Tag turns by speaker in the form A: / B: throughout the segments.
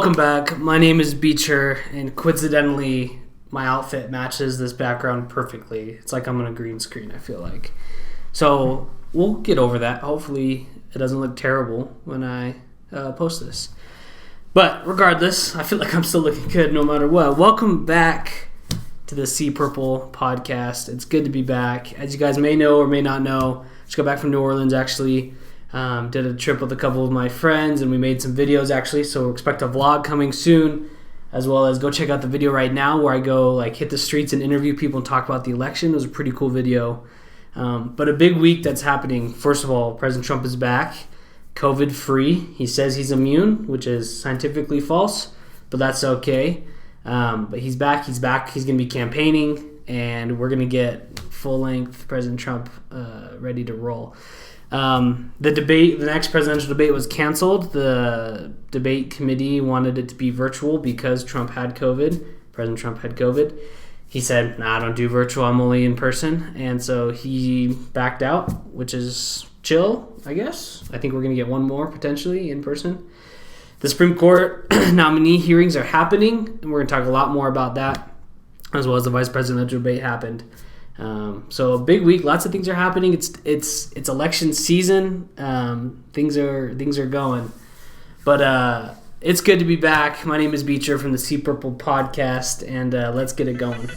A: Welcome back. My name is Beecher, and coincidentally, my outfit matches this background perfectly. It's like I'm on a green screen, I feel like. So we'll get over that. Hopefully it doesn't look terrible when I post this. But regardless, I feel like I'm still looking good no matter what. Welcome back to the Sea Purple podcast. It's good to be back. As you guys may know or may not know, I just got back from New Orleans actually. Did a trip with a couple of my friends, and we made some videos actually, so expect a vlog coming soon, as well as go check out the video right now where I go hit the streets and interview people and talk about the election. It was a pretty cool video. But a big week that's happening. First of all, President Trump is back, COVID-free. He says he's immune, which is scientifically false, but that's okay. But he's back. He's going to be campaigning, and we're going to get full-length President Trump ready to roll. The next presidential debate was canceled. The debate committee wanted it to be virtual because President Trump had COVID. He said, nah, I don't do virtual, I'm only in person. And so he backed out, which is chill, I guess. I think we're going to get one more potentially in person. The Supreme Court nominee hearings are happening, and we're going to talk a lot more about that, as well as the vice presidential debate happened. So a big week, lots of things are happening. It's election season. Things are going, but it's good to be back. My name is Beecher from the Sea Purple podcast, and let's get it going.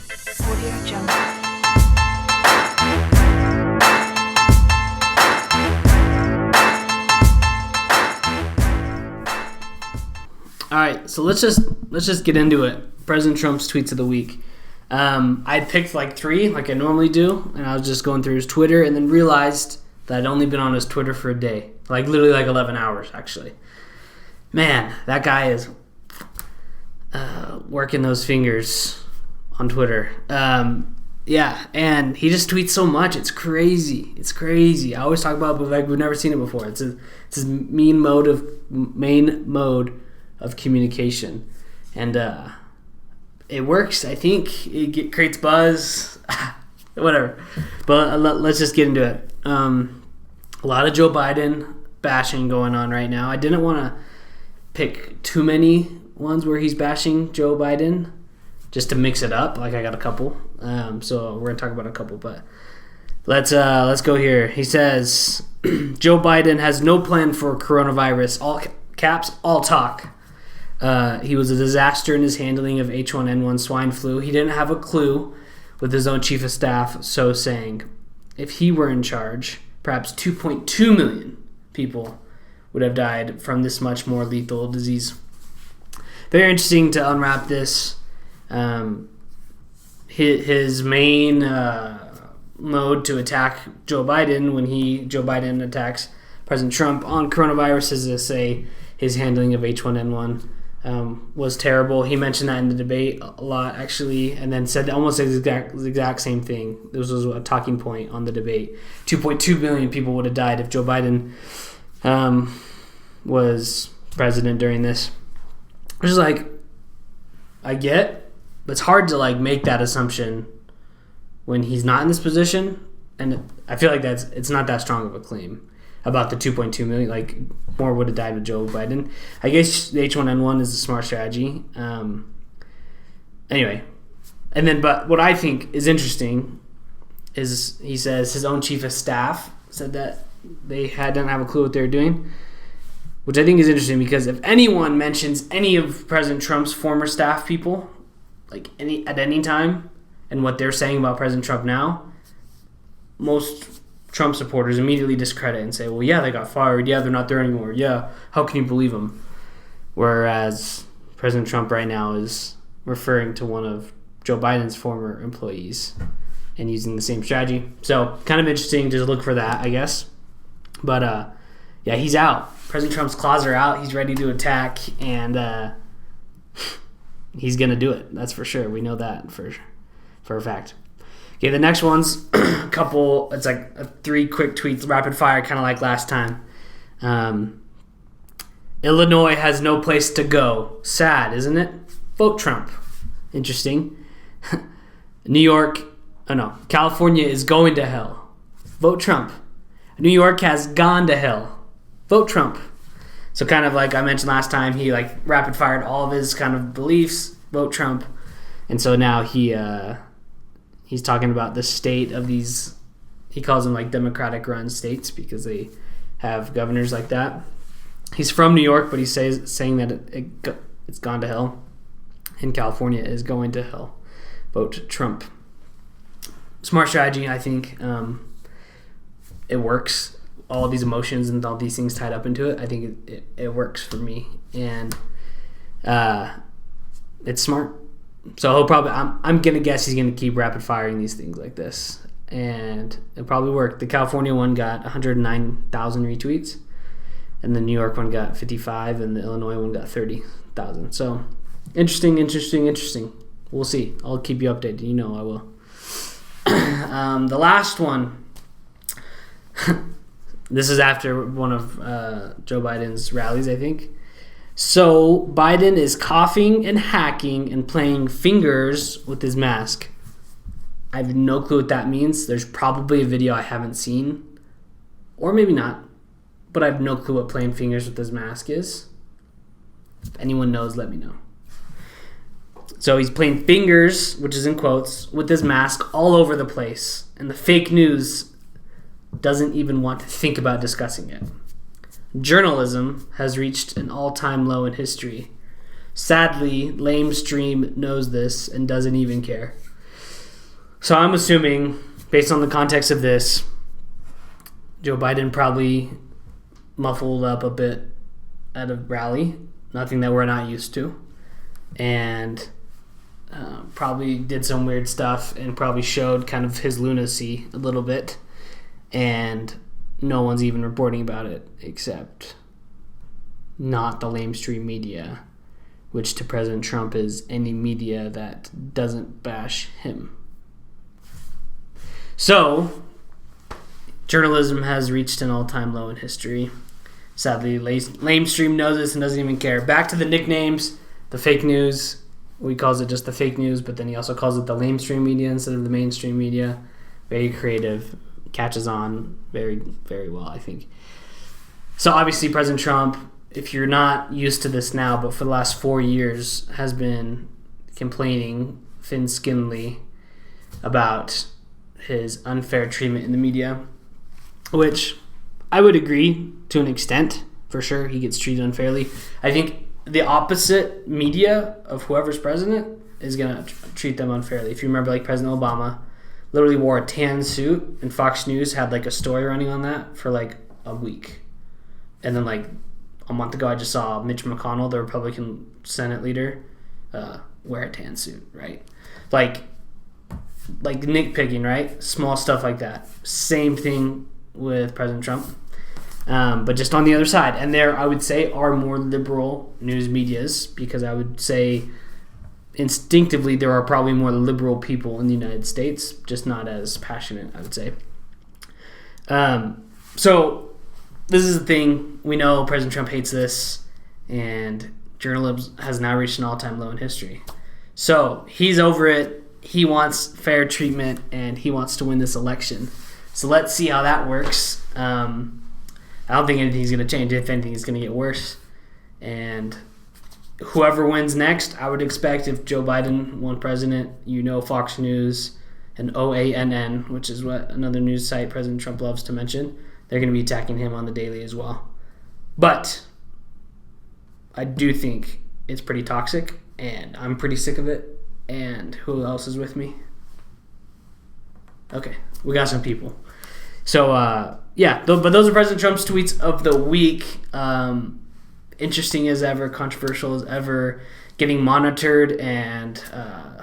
A: All right, so let's just get into it. President Trump's tweets of the week. I picked 3 like I normally do, and I was just going through his Twitter and then realized that I'd only been on his Twitter for a day. Literally 11 hours, actually. Man, that guy is working those fingers on Twitter. Yeah, and he just tweets so much. It's crazy. I always talk about it, but we've never seen it before. It's his main mode of communication. And it works, I think. It creates buzz. Whatever. But let's just get into it. A lot of Joe Biden bashing going on right now. I didn't want to pick too many ones where he's bashing Joe Biden, just to mix it up. I got a couple. So we're going to talk about a couple. But let's go here. He says, Joe Biden has no plan for coronavirus. All caps, all talk. He was a disaster in his handling of H1N1 swine flu. He didn't have a clue, with his own chief of staff so saying. If he were in charge, perhaps 2.2 million people would have died from this much more lethal disease. Very interesting to unwrap this. His main mode to attack Joe Biden when Joe Biden attacks President Trump on coronavirus is to say his handling of H1N1 was terrible. He mentioned that in the debate a lot, actually, and then said almost the exact same thing. This was a talking point on the debate. 2.2 million people would have died if Joe Biden was president during this. Which is I get, but it's hard to make that assumption when he's not in this position, and I feel like it's not that strong of a claim about the 2.2 million. More would have died with Joe Biden. I guess the H1N1 is a smart strategy. Anyway, but what I think is interesting is he says his own chief of staff said that they didn't have a clue what they were doing, which I think is interesting because if anyone mentions any of President Trump's former staff people, at any time, and what they're saying about President Trump now, most Trump supporters immediately discredit and say, well, yeah, they got fired. Yeah, they're not there anymore. Yeah, how can you believe them? Whereas President Trump right now is referring to one of Joe Biden's former employees and using the same strategy. So kind of interesting to look for that, I guess. But yeah, he's out. President Trump's claws are out. He's ready to attack, and he's going to do it. That's for sure. We know that for a fact. Okay, the next one's a couple. It's 3 quick tweets, rapid fire, kind of like last time. Illinois has no place to go. Sad, isn't it? Vote Trump. Interesting. California is going to hell. Vote Trump. New York has gone to hell. Vote Trump. So kind of like I mentioned last time, he like rapid fired all of his kind of beliefs, vote Trump, and so now he's talking about the state of these. He calls them like Democratic run states because they have governors like that. He's from New York, but he's saying that it's gone to hell, and California is going to hell. Vote Trump. Smart strategy, I think. It works. All these emotions and all these things tied up into it, I think it works for me, and it's smart. So he'll probably, I'm gonna guess he's gonna keep rapid firing these things like this, and it probably worked. The California one got 109,000 retweets, and the New York one got 55, and the Illinois one got 30,000. So interesting. We'll see. I'll keep you updated. You know I will. The last one. This is after one of Joe Biden's rallies, I think. So Biden is coughing and hacking and playing fingers with his mask. I have no clue what that means. There's probably a video I haven't seen, or maybe not, but I have no clue what playing fingers with his mask is. If anyone knows, let me know. So he's playing fingers, which is in quotes, with his mask all over the place, and the fake news doesn't even want to think about discussing it. Journalism has reached an all-time low in history. Sadly, lamestream knows this and doesn't even care. So I'm assuming, based on the context of this, Joe Biden probably muffled up a bit at a rally, nothing that we're not used to, and probably did some weird stuff and probably showed kind of his lunacy a little bit. And no one's even reporting about it except not the lamestream media, which to President Trump is any media that doesn't bash him. So, journalism has reached an all-time low in history. Sadly, lamestream knows this and doesn't even care. Back to the nicknames, the fake news. He calls it just the fake news, but then he also calls it the lamestream media instead of the mainstream media. Very creative. Catches on very, very well, I think. So obviously President Trump, if you're not used to this now, but for the last 4 years has been complaining thin-skinnedly about his unfair treatment in the media, which I would agree to an extent. For sure, he gets treated unfairly. I think the opposite media of whoever's president is going to treat them unfairly. If you remember, like President Obama literally wore a tan suit, and Fox News had like a story running on that for like a week. And then like a month ago, I just saw Mitch McConnell, the Republican Senate leader, wear a tan suit, right? Like nitpicking, right? Small stuff like that. Same thing with President Trump, but just on the other side. And there, I would say, are more liberal news medias, because I would say instinctively there are probably more liberal people in the United States, just not as passionate, I would say. So this is the thing. We know President Trump hates this, and journalism has now reached an all-time low in history. So he's over it. He wants fair treatment, and he wants to win this election. So let's see how that works. I don't think anything's going to change. If anything, it's going to get worse. And whoever wins next, I would expect, if Joe Biden won president, Fox News and OANN, which is what another news site President Trump loves to mention, they're going to be attacking him on the daily as well. But I do think it's pretty toxic, and I'm pretty sick of it. And who else is with me? Okay, we got some people. So, but those are President Trump's tweets of the week. Interesting as ever, controversial as ever, getting monitored and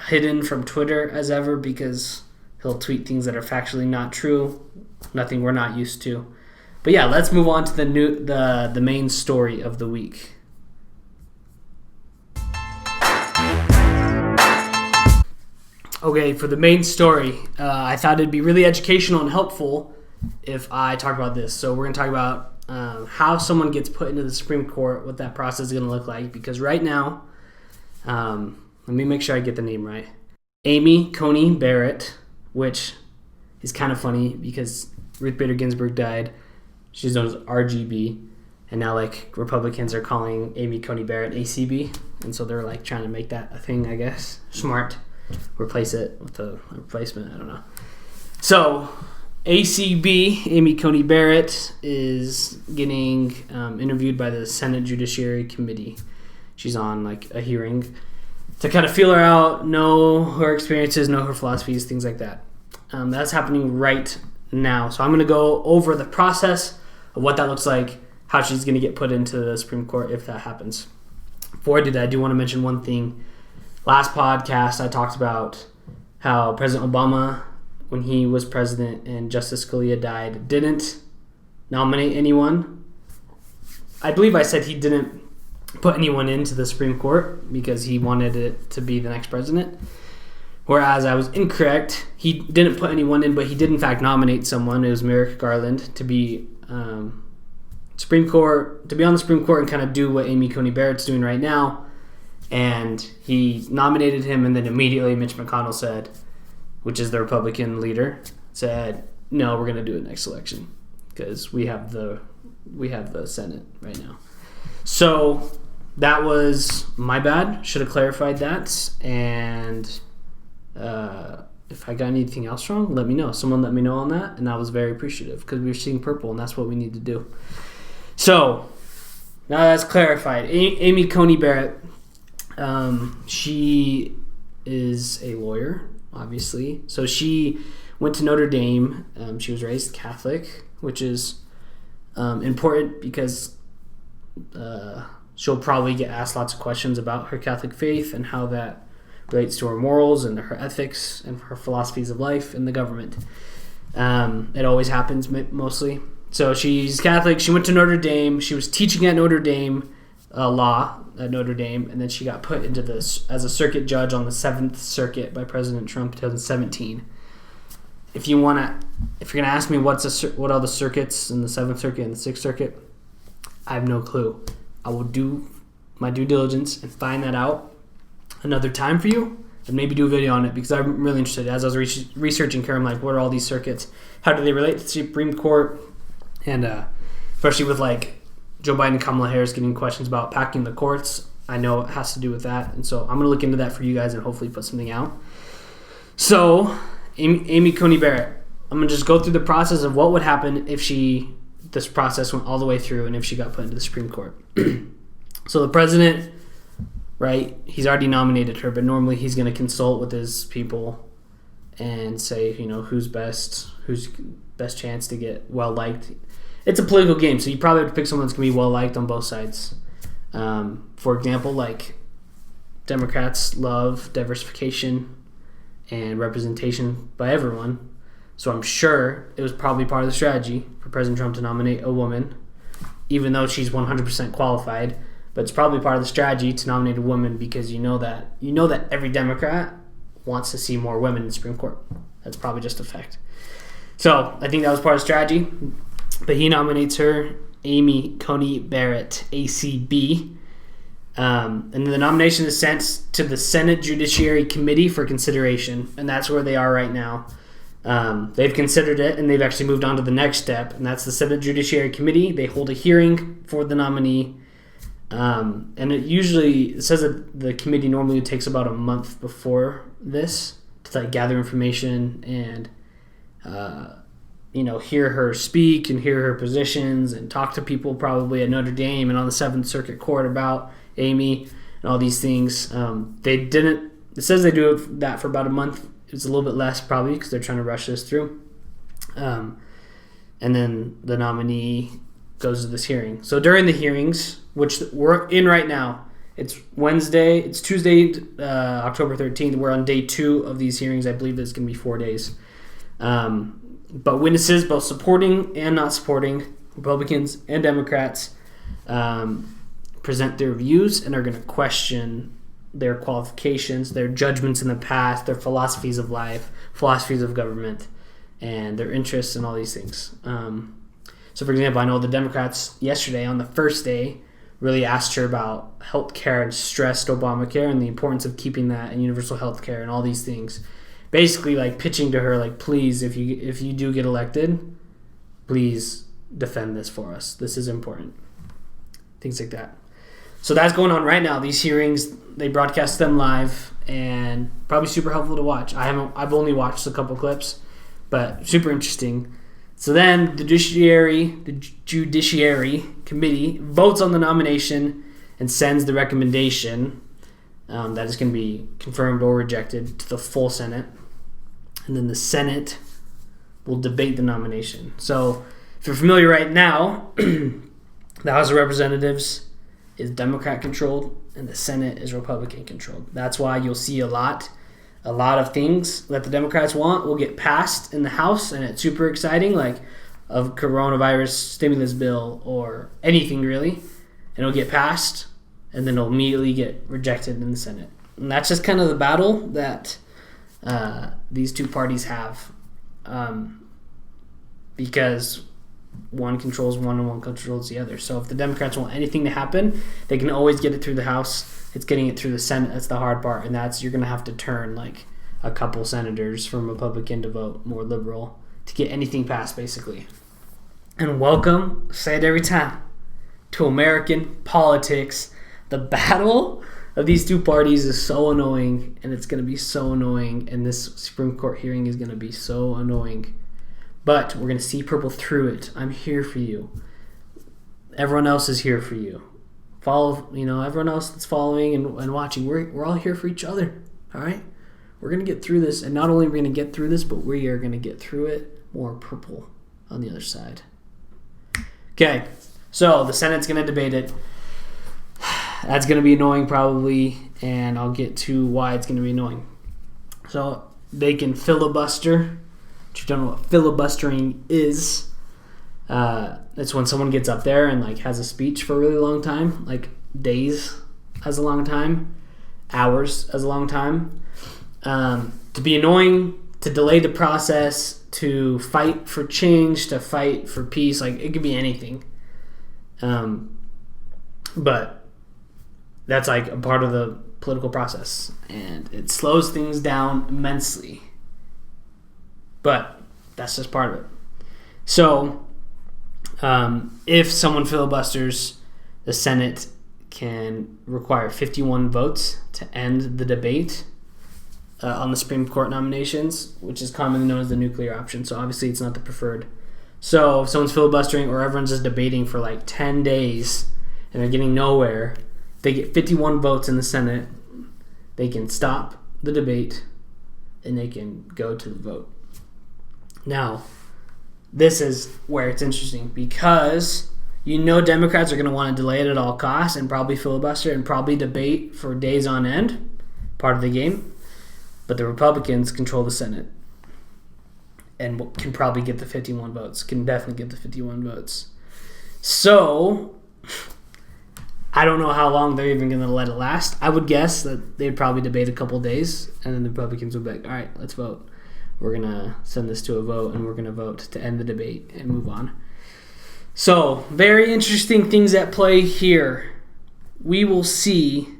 A: hidden from Twitter as ever, because he'll tweet things that are factually not true, nothing we're not used to. But yeah, let's move on to the main story of the week. Okay, for the main story, I thought it'd be really educational and helpful if I talk about this. So we're going to talk about how someone gets put into the Supreme Court, what that process is going to look like. Because right now, let me make sure I get the name right. Amy Coney Barrett, which is kind of funny because Ruth Bader Ginsburg died. She's known as RGB. And now, like, Republicans are calling Amy Coney Barrett ACB. And so they're, like, trying to make that a thing, I guess. Smart. Replace it with a replacement. I don't know. So, ACB, Amy Coney Barrett, is getting interviewed by the Senate Judiciary Committee. She's on, like, a hearing to kind of feel her out, know her experiences, know her philosophies, things like that. That's happening right now. So I'm going to go over the process of what that looks like, how she's going to get put into the Supreme Court if that happens. Before I do that, I do want to mention one thing. Last podcast, I talked about how President Obama, when he was president and Justice Scalia died, didn't nominate anyone. I believe I said he didn't put anyone into the Supreme Court because he wanted it to be the next president. Whereas I was incorrect. He didn't put anyone in, but he did in fact nominate someone. It was Merrick Garland to be Supreme Court, to be on the Supreme Court and kind of do what Amy Coney Barrett's doing right now. And he nominated him, and then immediately Mitch McConnell said, which is the Republican leader, said, no, we're going to do it next election because we have the Senate right now. So that was my bad. Should have clarified that. And if I got anything else wrong, let me know. Someone let me know on that, and I was very appreciative because we were seeing purple, and that's what we need to do. So now that's clarified. Amy Coney Barrett, she is a lawyer, obviously. So she went to Notre Dame. She was raised Catholic, which is important because she'll probably get asked lots of questions about her Catholic faith and how that relates to her morals and her ethics and her philosophies of life and the government. It always happens mostly. So she's Catholic. She went to Notre Dame. She was teaching at Notre Dame, law at Notre Dame, and then she got put into this as a circuit judge on the 7th Circuit by President Trump in 2017. If you're gonna ask me what are the circuits in the 7th Circuit and the 6th Circuit, I have no clue. I will do my due diligence and find that out another time for you and maybe do a video on it because I'm really interested. As I was researching her, I'm like, what are all these circuits? How do they relate to the Supreme Court? And especially with like Joe Biden and Kamala Harris getting questions about packing the courts, I know it has to do with that. And so I'm going to look into that for you guys and hopefully put something out. So Amy Coney Barrett, I'm going to just go through the process of what would happen if this process went all the way through and if she got put into the Supreme Court. So the president, right, he's already nominated her, but normally he's going to consult with his people and say, who's best chance to get well-liked. It's a political game, so you probably have to pick someone that's going to be well-liked on both sides. For example, like Democrats love diversification and representation by everyone. So I'm sure it was probably part of the strategy for President Trump to nominate a woman, even though she's 100% qualified. But it's probably part of the strategy to nominate a woman because you know that every Democrat wants to see more women in the Supreme Court. That's probably just a fact. So I think that was part of the strategy. But he nominates her, Amy Coney Barrett, ACB. And the nomination is sent to the Senate Judiciary Committee for consideration. And that's where they are right now. They've considered it, and they've actually moved on to the next step. And that's the Senate Judiciary Committee. They hold a hearing for the nominee. And it says that the committee normally takes about a month before this to gather information and hear her speak and hear her positions and talk to people probably at Notre Dame and on the 7th Circuit Court about Amy and all these things. It says they do that for about a month. It's a little bit less probably because they're trying to rush this through. And then the nominee goes to this hearing. So during the hearings, which we're in right now, it's Tuesday, October 13th. We're on day 2 of these hearings. I believe there's going to be 4 days. But witnesses, both supporting and not supporting, Republicans and Democrats, present their views and are going to question their qualifications, their judgments in the past, their philosophies of life, philosophies of government, and their interests in all these things. So, for example, I know the Democrats yesterday on the first day really asked her about health care and stressed Obamacare and the importance of keeping that and universal health care and all these things. Basically, pitching to her, please, if you do get elected, please defend this for us. This is important. things like that. So that's going on right now. These hearings, they broadcast them live, and probably super helpful to watch. I've only watched a couple clips, but super interesting. So then the Judiciary Committee votes on the nomination and sends the recommendation that is going to be confirmed or rejected to the full Senate. And then the Senate will debate the nomination. So if you're familiar right now, the House of Representatives is Democrat-controlled and the Senate is Republican-controlled. That's why you'll see a lot of things that the Democrats want will get passed in the House, and it's super exciting, like a coronavirus stimulus bill or anything really, and it'll get passed, and then it'll immediately get rejected in the Senate. And that's just kind of the battle that these two parties have, because one controls one and one controls the other. So if the Democrats want anything to happen, they can always get it through the House. It's getting it through the Senate. That's the hard part, and that's you're going to have to turn like a couple senators from Republican to vote more liberal to get anything passed, basically. And welcome, say it every time, to American politics. The battle of these two parties is so annoying, and it's going to be so annoying, and this Supreme Court hearing is going to be so annoying. But we're going to see purple through it. I'm here for you. Everyone else is here for you. Follow, everyone else that's following and watching. We're all here for each other. All right? We're going to get through this. And not only are we going to get through this, but we are going to get through it more purple on the other side. Okay. So the Senate's going to debate it. That's going to be annoying probably. And I'll get to why it's going to be annoying. So they can filibuster. If you don't know what filibustering is, it's when someone gets up there and like has a speech for a really long time, like days as a long time, hours as a long time, to be annoying, to delay the process, to fight for change, to fight for peace. Like it could be anything, but that's like a part of the political process, and it slows things down immensely. But that's just part of it. So, if someone filibusters, the Senate can require 51 votes to end the debate on the Supreme Court nominations, which is commonly known as the nuclear option. So obviously it's not the preferred. So if someone's filibustering or everyone's just debating for like 10 days and they're getting nowhere, they get 51 votes in the Senate, they can stop the debate and they can go to the vote. Now, this is where it's interesting because Democrats are going to want to delay it at all costs and probably filibuster and probably debate for days on end, part of the game. But the Republicans control the Senate and can probably get the 51 votes, can definitely get the 51 votes. So, I don't know how long they're even going to let it last. I would guess that they'd probably debate a couple days and then the Republicans would be like, all right, let's vote. We're going to send this to a vote, and we're going to vote to end the debate and move on. So, very interesting things at play here. We will see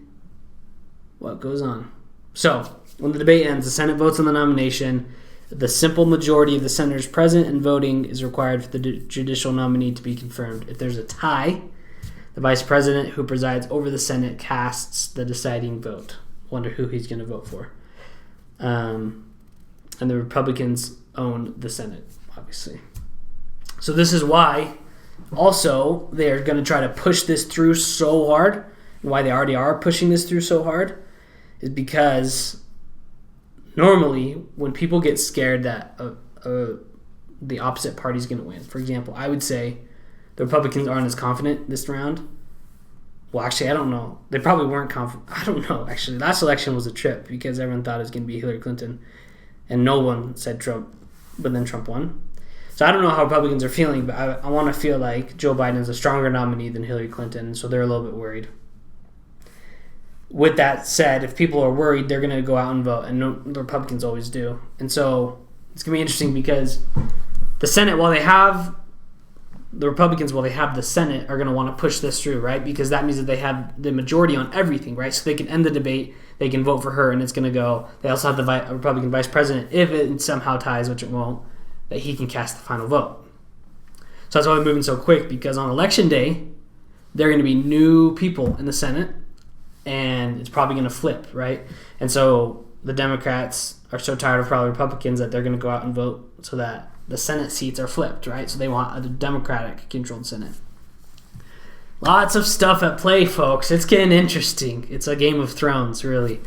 A: what goes on. So, when the debate ends, the Senate votes on the nomination. The simple majority of the senators present and voting is required for the judicial nominee to be confirmed. If there's a tie, the vice president who presides over the Senate casts the deciding vote. Wonder who he's going to vote for. And the Republicans own the Senate, obviously. So this is why, also, they're going to try to push this through so hard, and why they already are pushing this through so hard, is because normally, when people get scared that the opposite party is going to win, for example, I would say the Republicans aren't as confident this round. Well, actually, I don't know. They probably weren't confident. I don't know, actually. Last election was a trip because everyone thought it was going to be Hillary Clinton. And no one said Trump, but then Trump won. So I don't know how Republicans are feeling, but I want to feel like Joe Biden is a stronger nominee than Hillary Clinton, so they're a little bit worried. With that said, if people are worried, they're going to go out and vote, and the Republicans always do. And so it's going to be interesting because the Senate, the Republicans, while they have the Senate, are going to want to push this through, right? Because that means that they have the majority on everything, right? So they can end the debate, they can vote for her, and it's going to go. They also have the Republican vice president, if it somehow ties, which it won't, that he can cast the final vote. So that's why we're moving so quick, because on election day, there are going to be new people in the Senate, and it's probably going to flip, right? And so the Democrats are so tired of probably Republicans that they're going to go out and vote so that the Senate seats are flipped, right? So they want a Democratic-controlled Senate. Lots of stuff at play, folks. It's getting interesting. It's a Game of Thrones, really.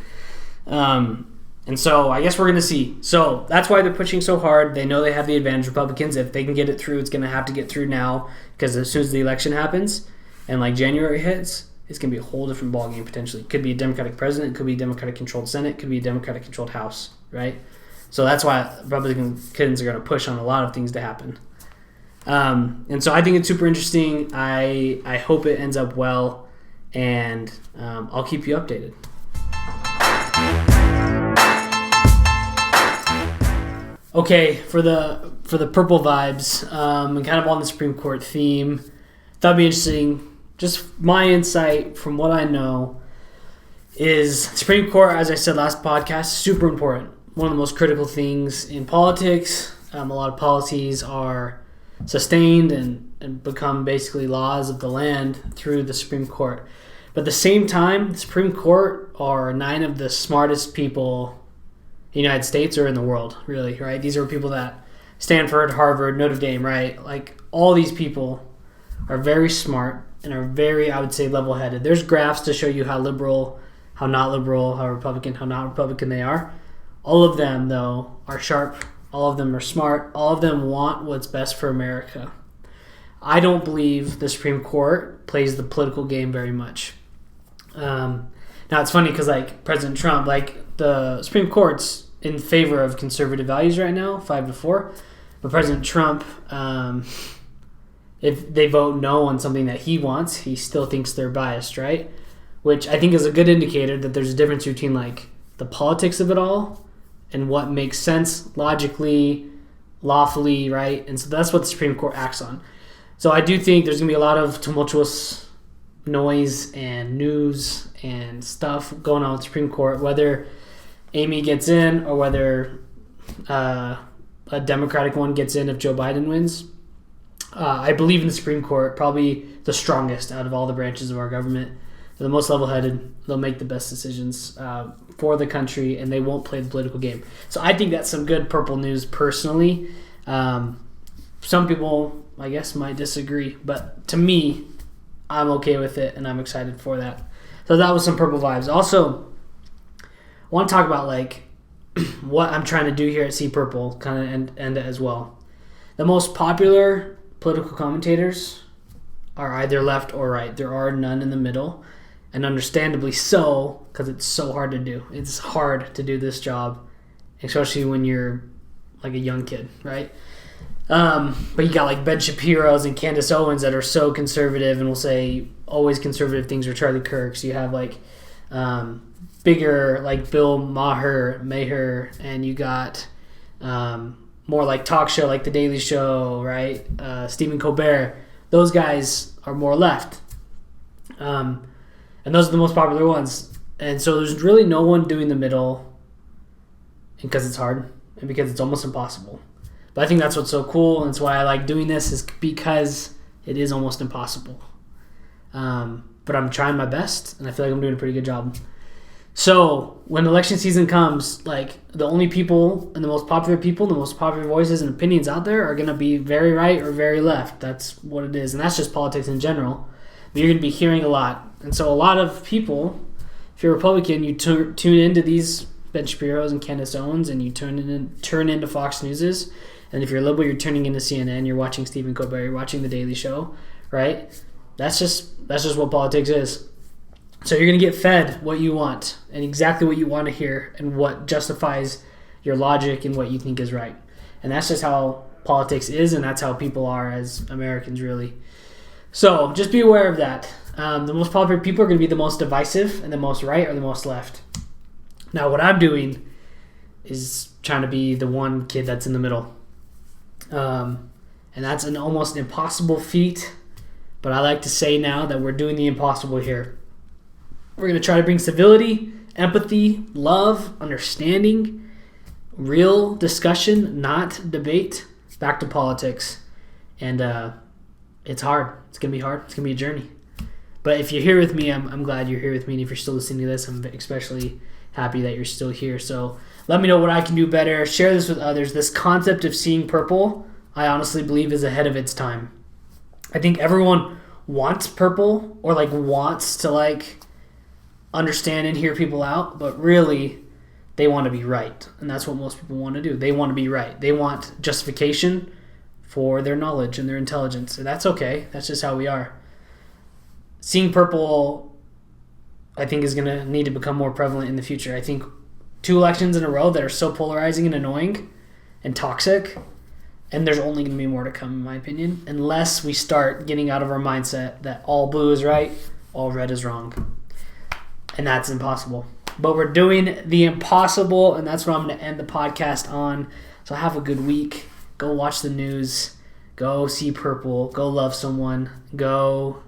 A: And so I guess we're going to see. So that's why they're pushing so hard. They know they have the advantage. Republicans, if they can get it through, it's going to have to get through now, because as soon as the election happens and like January hits, it's going to be a whole different ballgame potentially. It could be a Democratic president. It could be a Democratic-controlled Senate. It could be a Democratic-controlled House, right? So that's why Republicans are going to push on a lot of things to happen. And so I think it's super interesting. I hope it ends up well, and I'll keep you updated. Okay, for the purple vibes, and kind of on the Supreme Court theme, thought it'd be interesting. Just my insight from what I know is Supreme Court, as I said last podcast, super important. One of the most critical things in politics. A lot of policies are sustained and become basically laws of the land through the Supreme Court. But at the same time, the Supreme Court are 9 of the smartest people in the United States or in the world, really, right? These are people that Stanford, Harvard, Notre Dame, right? Like, all these people are very smart and are very, I would say, level-headed. There's graphs to show you how liberal, how not liberal, how Republican, how not Republican they are. All of them, though, are sharp. All of them are smart. All of them want what's best for America. I don't believe the Supreme Court plays the political game very much. Now, it's funny because, like, President Trump, like, the Supreme Court's in favor of conservative values right now, 5-4. But President Trump, if they vote no on something that he wants, he still thinks they're biased, right? Which I think is a good indicator that there's a difference between, like, the politics of it all and what makes sense logically, lawfully, right? And so that's what the Supreme Court acts on. So I do think there's going to be a lot of tumultuous noise and news and stuff going on with the Supreme Court, whether Amy gets in or whether a Democratic one gets in if Joe Biden wins. I believe in the Supreme Court, probably the strongest out of all the branches of our government. They're the most level-headed. They'll make the best decisions for the country, and they won't play the political game. So I think that's some good purple news personally. Some people, I guess, might disagree, but to me, I'm okay with it, and I'm excited for that. So that was some purple vibes. Also, I want to talk about like what I'm trying to do here at See Purple, kind of end it as well. The most popular political commentators are either left or right. There are none in the middle, and understandably so, because it's so hard to do. It's hard to do this job, especially when you're like a young kid, right? But you got like Ben Shapiro's and Candace Owens that are so conservative and will say always conservative things, or Charlie Kirk's. You have like bigger like Bill Maher, and you got more like talk show like The Daily Show, right? Stephen Colbert. Those guys are more left. And those are the most popular ones. And so there's really no one doing the middle, because it's hard and because it's almost impossible. But I think that's what's so cool, and that's why I like doing this, is because it is almost impossible. But I'm trying my best, and I feel like I'm doing a pretty good job. So when election season comes, like the only people and the most popular people, the most popular voices and opinions out there are going to be very right or very left. That's what it is, and that's just politics in general. But you're going to be hearing a lot. And so a lot of people, if you're a Republican, you tune into these Ben Shapiro's and Candace Owens, and you turn into Fox News's. And if you're a liberal, you're turning into CNN, you're watching Stephen Colbert, you're watching The Daily Show, right? That's just what politics is. So you're going to get fed what you want and exactly what you want to hear and what justifies your logic and what you think is right. And that's just how politics is, and that's how people are as Americans, really. So just be aware of that. The most popular people are going to be the most divisive, and the most right or the most left. Now, what I'm doing is trying to be the one kid that's in the middle. And that's an almost impossible feat, but I like to say now that we're doing the impossible here. We're going to try to bring civility, empathy, love, understanding, real discussion, not debate, back to politics. And it's hard. It's going to be hard. It's going to be a journey. But if you're here with me, I'm glad you're here with me. And if you're still listening to this, I'm especially happy that you're still here. So let me know what I can do better. Share this with others. This concept of seeing purple, I honestly believe, is ahead of its time. I think everyone wants purple or wants to understand and hear people out, but really they want to be right. And that's what most people want to do. They want to be right. They want justification for their knowledge and their intelligence. And that's okay. That's just how we are. Seeing purple, I think, is going to need to become more prevalent in the future. I think 2 elections in a row that are so polarizing and annoying and toxic, and there's only going to be more to come, in my opinion, unless we start getting out of our mindset that all blue is right, all red is wrong. And that's impossible. But we're doing the impossible, and that's what I'm going to end the podcast on. So have a good week. Go watch the news. Go see purple. Go love someone. Go,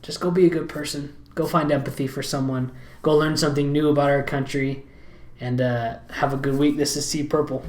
A: just go be a good person. Go find empathy for someone. Go learn something new about our country. And have a good week. This is See Purple.